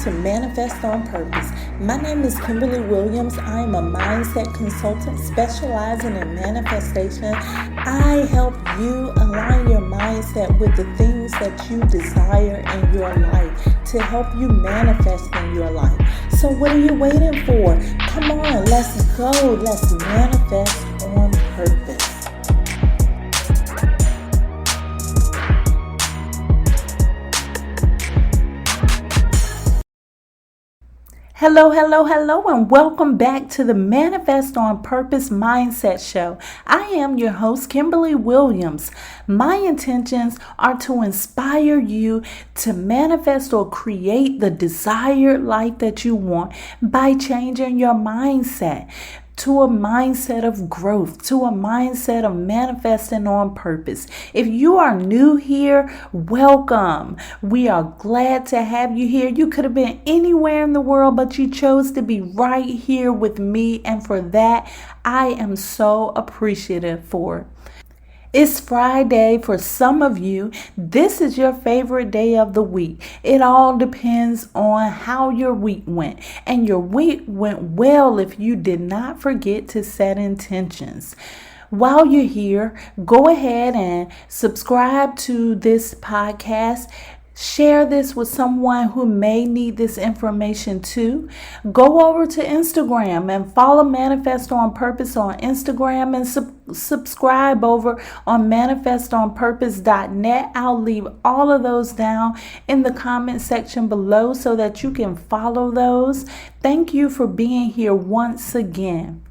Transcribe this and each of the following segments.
to Manifest on Purpose. My name is Kimberly Williams. I am a mindset consultant specializing in manifestation. I help you align your mindset with the things that you desire in your life to help you manifest in your life. So what are you waiting for? Come on, let's go. Let's manifest on purpose. Hello, and welcome back to the Manifest on Purpose Mindset Show. I am your host, Kimberly Williams. My intentions are to inspire you to manifest or create the desired life that you want by changing your mindset to a mindset of growth, to a mindset of manifesting on purpose. If you are new here, welcome. We are glad to have you here. You could have been anywhere in the world, but you chose to be right here with me. And for that, I am so appreciative for it. It's Friday for some of you. This is your favorite day of the week. It all depends on how your week went. And your week went well if you did not forget to set intentions. While you're here, go ahead and subscribe to this podcast. Share this with someone who may need this information too. Go over to Instagram and follow Manifest on Purpose on Instagram and subscribe over on manifestonpurpose.net. I'll leave all of those down in the comment section below so that you can follow those. Thank you for being here once again.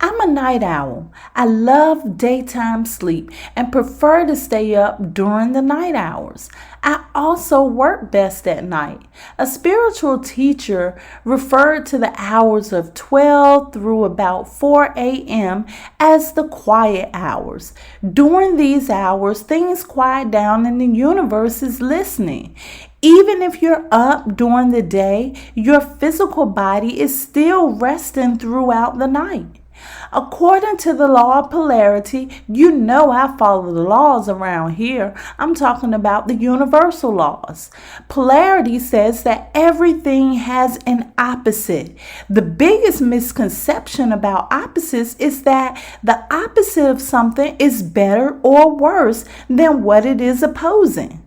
I'm a night owl. I love daytime sleep and prefer to stay up during the night hours. I also work best at night. A spiritual teacher referred to the hours of 12 through about 4 a.m. as the quiet hours. During these hours, things quiet down and the universe is listening. Even if you're up during the day, your physical body is still resting throughout the night. According to the Law of Polarity, you know I follow the laws around here. I'm talking about the universal laws. Polarity says that everything has an opposite. The biggest misconception about opposites is that the opposite of something is better or worse than what it is opposing.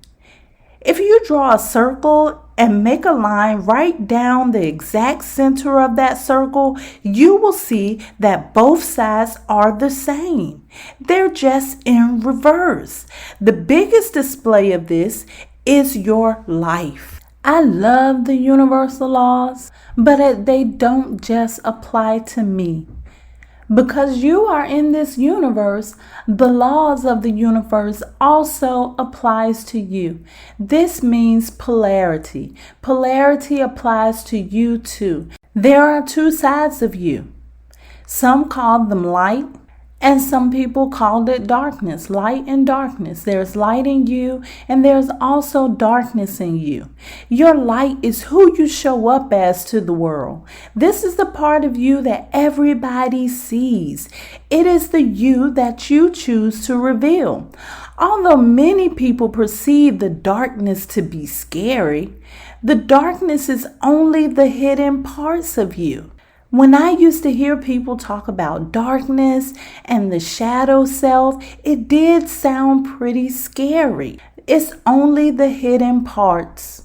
If you draw a circle and make a line right down the exact center of that circle, you will see that both sides are the same. They're just in reverse. The biggest display of this is your life. I love the universal laws, but they don't just apply to me. Because you are in this universe, the laws of the universe also applies to you. This means polarity. Polarity applies to you too. There are two sides of you. Some call them light, and some people called it darkness, light and darkness. There's light in you, and there's also darkness in you. Your light is who you show up as to the world. This is the part of you that everybody sees. It is the you that you choose to reveal. Although many people perceive the darkness to be scary, the darkness is only the hidden parts of you. When I used to hear people talk about darkness and the shadow self, it did sound pretty scary. It's only the hidden parts.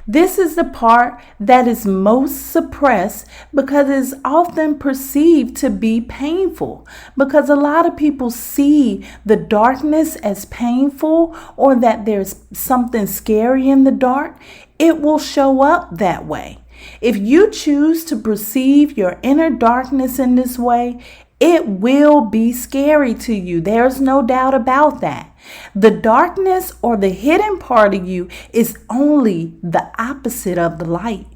This is the part that is most suppressed because it's often perceived to be painful. Because a lot of people see the darkness as painful or that there's something scary in the dark, it will show up that way. If you choose to perceive your inner darkness in this way, it will be scary to you. There's no doubt about that. The darkness or the hidden part of you is only the opposite of the light.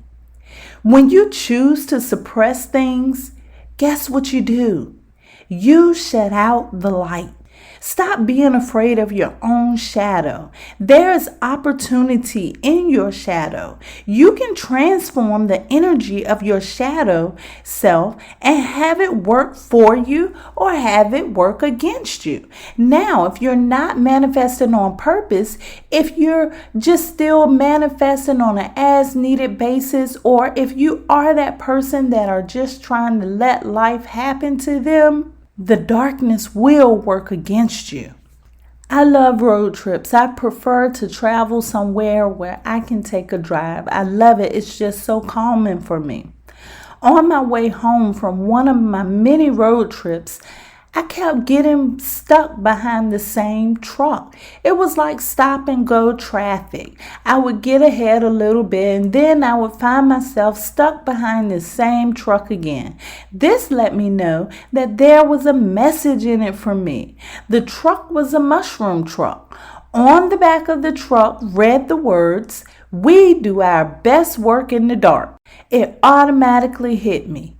When you choose to suppress things, guess what you do? You shut out the light. Stop being afraid of your own shadow. There is opportunity in your shadow. You can transform the energy of your shadow self and have it work for you or have it work against you. Now, if you're not manifesting on purpose, if you're just still manifesting on an as-needed basis, or if you are that person that are just trying to let life happen to them, the darkness will work against you. I love road trips. I prefer to travel somewhere where I can take a drive. I love it. It's just so calming for me. On my way home from one of my many road trips, I kept getting stuck behind the same truck. It was like stop and go traffic. I would get ahead a little bit and then I would find myself stuck behind the same truck again. This let me know that there was a message in it for me. The truck was a mushroom truck. On the back of the truck read the words, "We do our best work in the dark." It automatically hit me.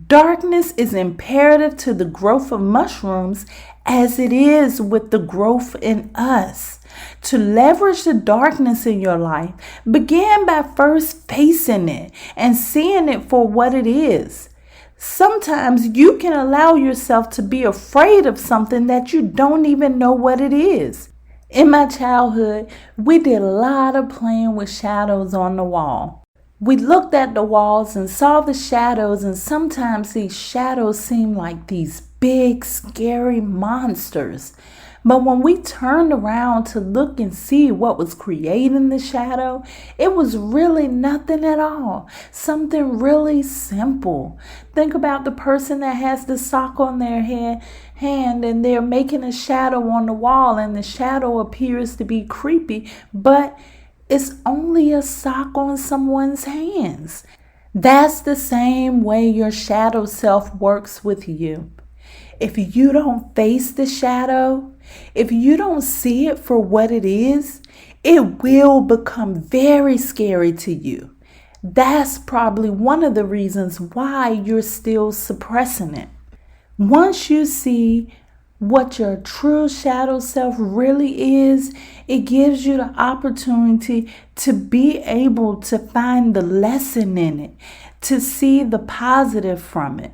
Darkness is imperative to the growth of mushrooms as it is with the growth in us. To leverage the darkness in your life, begin by first facing it and seeing it for what it is. Sometimes you can allow yourself to be afraid of something that you don't even know what it is. In my childhood, we did a lot of playing with shadows on the wall. We looked at the walls and saw the shadows, and sometimes these shadows seemed like these big, scary monsters. But when we turned around to look and see what was creating the shadow, it was really nothing at all. Something really simple. Think about the person that has the sock on their hand and they're making a shadow on the wall, and the shadow appears to be creepy, but it's only a sock on someone's hands. That's the same way your shadow self works with you. If you don't face the shadow, if you don't see it for what it is, it will become very scary to you. That's probably one of the reasons why you're still suppressing it. Once you see what your true shadow self really is, it gives you the opportunity to be able to find the lesson in it, to see the positive from it.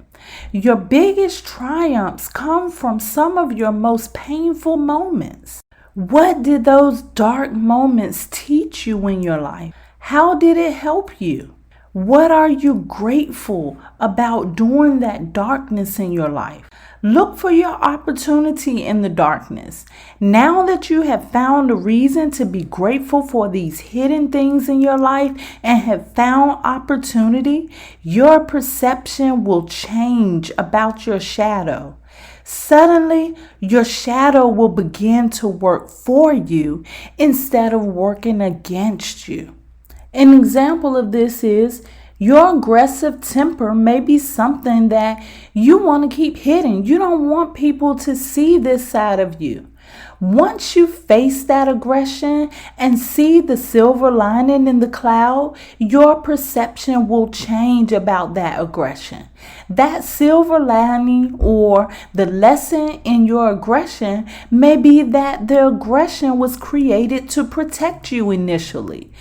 Your biggest triumphs come from some of your most painful moments. What did those dark moments teach you in your life? How did it help you? What are you grateful about during that darkness in your life? Look for your opportunity in the darkness. Now that you have found a reason to be grateful for these hidden things in your life and have found opportunity, your perception will change about your shadow. Suddenly, your shadow will begin to work for you instead of working against you. An example of this is your aggressive temper may be something that you want to keep hidden. You don't want people to see this side of you. Once you face that aggression and see the silver lining in the cloud, your perception will change about that aggression. That silver lining or the lesson in your aggression may be that the aggression was created to protect you initially.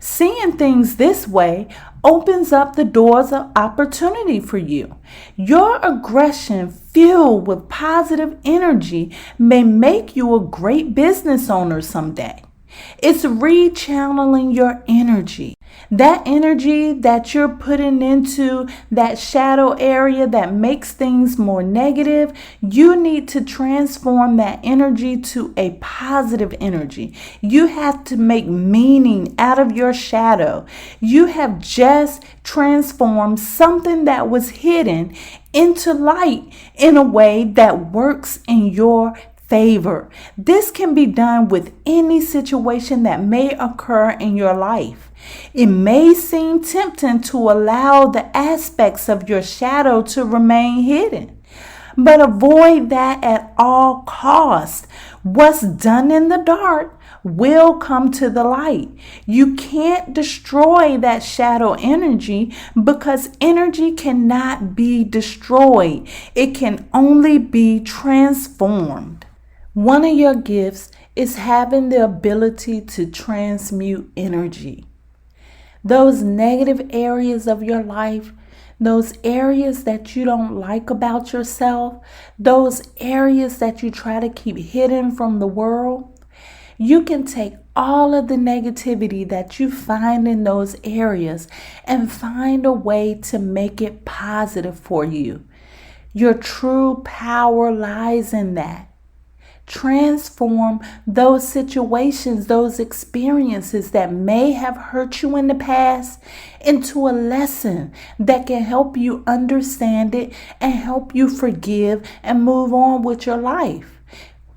Seeing things this way opens up the doors of opportunity for you. Your aggression filled with positive energy may make you a great business owner someday. It's rechanneling your energy. That energy that you're putting into that shadow area that makes things more negative, you need to transform that energy to a positive energy. You have to make meaning out of your shadow. You have just transformed something that was hidden into light in a way that works in your favor. This can be done with any situation that may occur in your life. It may seem tempting to allow the aspects of your shadow to remain hidden, but avoid that at all costs. What's done in the dark will come to the light. You can't destroy that shadow energy because energy cannot be destroyed. It can only be transformed. One of your gifts is having the ability to transmute energy. Those negative areas of your life, those areas that you don't like about yourself, those areas that you try to keep hidden from the world, you can take all of the negativity that you find in those areas and find a way to make it positive for you. Your true power lies in that. Transform those situations, those experiences that may have hurt you in the past into a lesson that can help you understand it and help you forgive and move on with your life.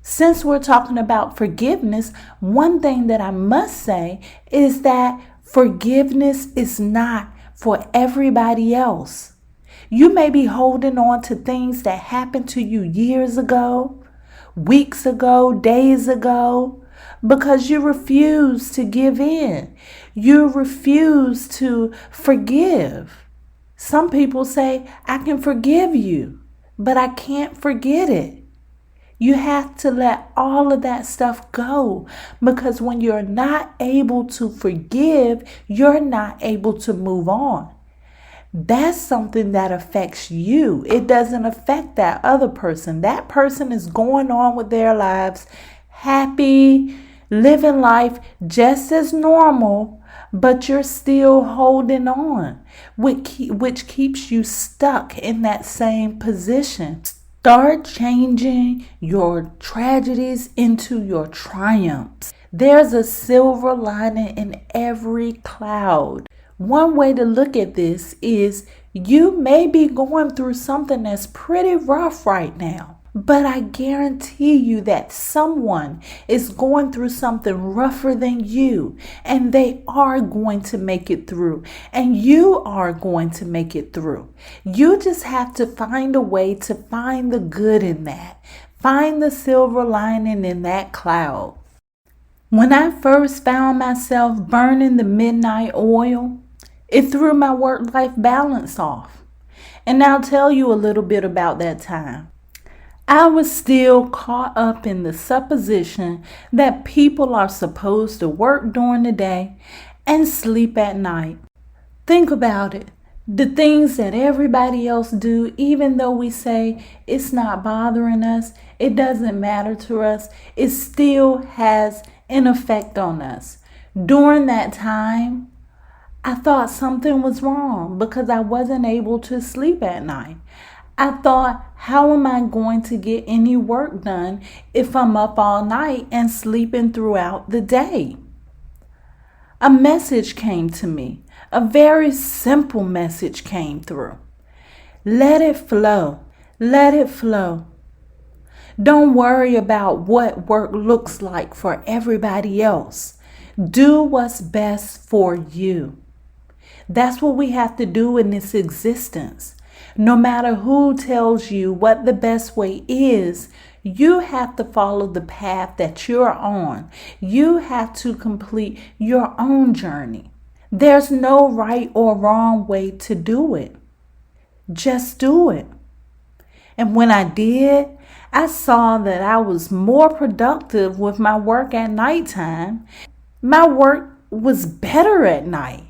Since we're talking about forgiveness, one thing that I must say is that forgiveness is not for everybody else. You may be holding on to things that happened to you years ago, weeks ago, days ago, because you refuse to give in. You refuse to forgive. Some people say, I can forgive you, but I can't forget it. You have to let all of that stuff go, because when you're not able to forgive, you're not able to move on. That's something that affects you. It doesn't affect that other person. That person is going on with their lives, happy, living life just as normal, but you're still holding on, which keeps you stuck in that same position. Start changing your tragedies into your triumphs. There's a silver lining in every cloud. One way to look at this is you may be going through something that's pretty rough right now, but I guarantee you that someone is going through something rougher than you, and they are going to make it through, and you are going to make it through. You just have to find a way to find the good in that. Find the silver lining in that cloud. When I first found myself burning the midnight oil, it threw my work-life balance off. And I'll tell you a little bit about that time. I was still caught up in the supposition that people are supposed to work during the day and sleep at night. Think about it. The things that everybody else do, even though we say it's not bothering us, it doesn't matter to us, it still has an effect on us. During that time, I thought something was wrong because I wasn't able to sleep at night. I thought, how am I going to get any work done if I'm up all night and sleeping throughout the day? A message came to me. A very simple message came through. Let it flow. Let it flow. Don't worry about what work looks like for everybody else. Do what's best for you. That's what we have to do in this existence. No matter who tells you what the best way is, you have to follow the path that you're on. You have to complete your own journey. There's no right or wrong way to do it. Just do it. And when I did, I saw that I was more productive with my work at nighttime. My work was better at night.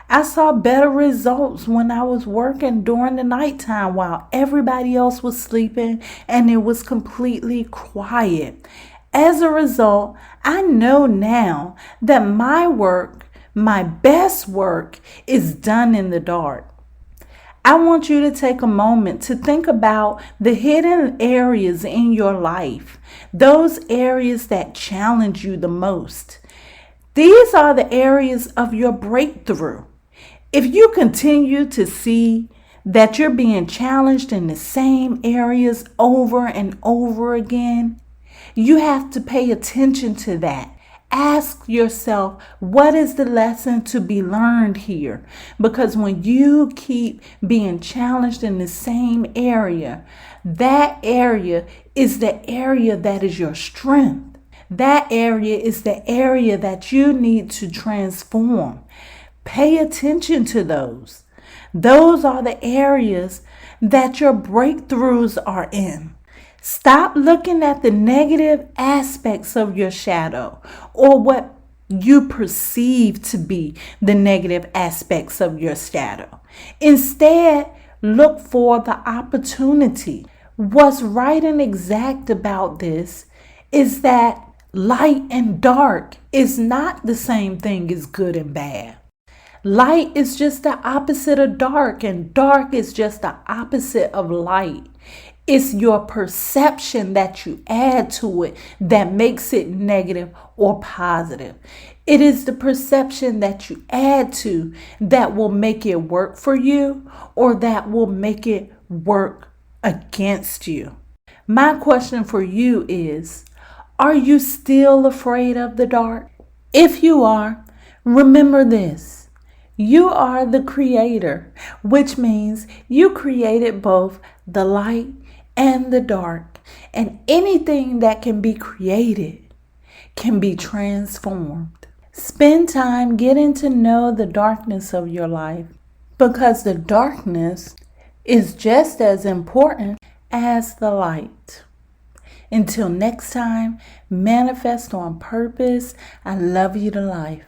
I saw better results when I was working during the nighttime while everybody else was sleeping and it was completely quiet. As a result, I know now that my work, my best work, is done in the dark. I want you to take a moment to think about the hidden areas in your life, those areas that challenge you the most. These are the areas of your breakthrough. If you continue to see that you're being challenged in the same areas over and over again, you have to pay attention to that. Ask yourself, what is the lesson to be learned here? Because when you keep being challenged in the same area, that area is the area that is your strength. That area is the area that you need to transform. Pay attention to those. Those are the areas that your breakthroughs are in. Stop looking at the negative aspects of your shadow or what you perceive to be the negative aspects of your shadow. Instead, look for the opportunity. What's right and exact about this is that light and dark is not the same thing as good and bad. Light is just the opposite of dark, and dark is just the opposite of light. It's your perception that you add to it that makes it negative or positive. It is the perception that you add to that will make it work for you or that will make it work against you. My question for you is, are you still afraid of the dark? If you are, remember this. You are the creator, which means you created both the light and the dark. And anything that can be created can be transformed. Spend time getting to know the darkness of your life, because the darkness is just as important as the light. Until next time, manifest on purpose. I love you to life.